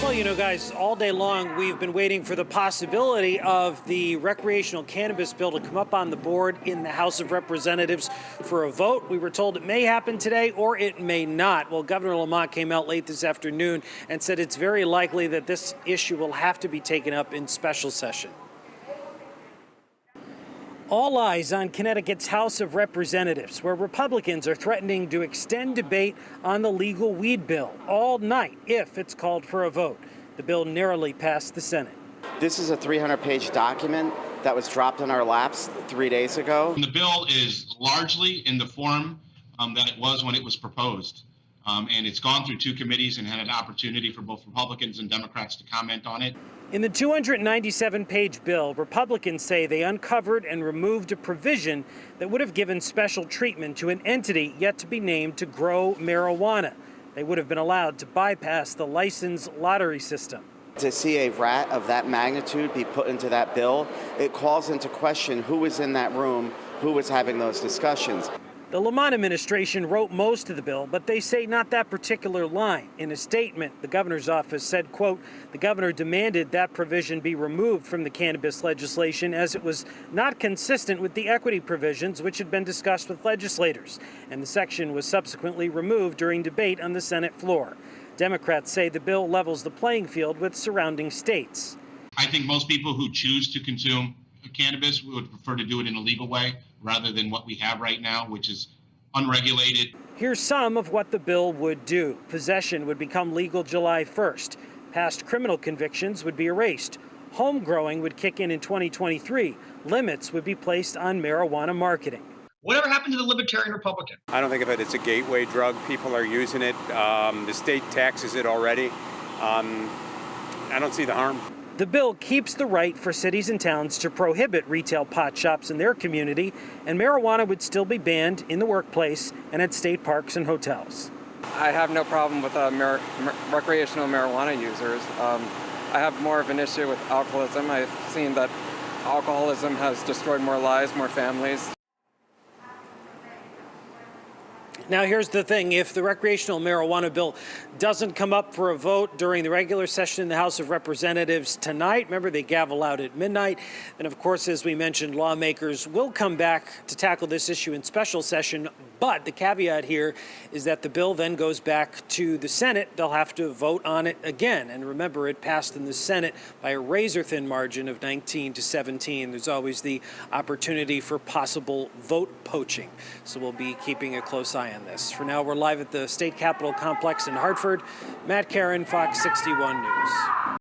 Well, you know, guys, all day long we've been waiting for the possibility of the recreational cannabis bill to come up on the board in the House of Representatives for a vote. We were told it may happen today or it may not. Well, Governor Lamont came out late this afternoon and said it's very likely that this issue will have to be taken up in special session. All eyes on Connecticut's House of Representatives, where Republicans are threatening to extend debate on the legal weed bill all night if it's called for a vote. The bill narrowly passed the Senate. This is a 300-page document that was dropped in our laps 3 days ago. The bill is largely in the form that it was when it was proposed. And it's gone through two committees and had an opportunity for both Republicans and Democrats to comment on it. In the 297-page bill, Republicans say they uncovered and removed a provision that would have given special treatment to an entity yet to be named to grow marijuana. They would have been allowed to bypass the licensed lottery system. To see a rat of that magnitude be put into that bill, it calls into question who was in that room, who was having those discussions. The Lamont administration wrote most of the bill, but they say not that particular line. In a statement, the governor's office said, quote, the governor demanded that provision be removed from the cannabis legislation as it was not consistent with the equity provisions which had been discussed with legislators. And the section was subsequently removed during debate on the Senate floor. Democrats say the bill levels the playing field with surrounding states. I think most people who choose to consume cannabis would prefer to do it in a legal way rather than what we have right now, which is unregulated. Here's some of what the bill would do. Possession would become legal July 1st. Past criminal convictions would be erased. Home growing would kick in 2023. Limits would be placed on marijuana marketing. Whatever happened to the Libertarian Republican? I don't think of it as a gateway drug. People are using it. The state taxes it already. I don't see the harm. The bill keeps the right for cities and towns to prohibit retail pot shops in their community, and marijuana would still be banned in the workplace and at state parks and hotels. I have no problem with recreational marijuana users. I have more of an issue with alcoholism. I've seen that alcoholism has destroyed more lives, more families. Now, here's the thing. If the recreational marijuana bill doesn't come up for a vote during the regular session in the House of Representatives tonight, remember they gavel out at midnight, then of course, as we mentioned, lawmakers will come back to tackle this issue in special session. But the caveat here is that the bill then goes back to the Senate. They'll have to vote on it again. And remember, it passed in the Senate by a razor-thin margin of 19-17. There's always the opportunity for possible vote poaching. So we'll be keeping a close eye on this. For now, we're live at the State Capitol Complex in Hartford. Matt Caron, Fox 61 News.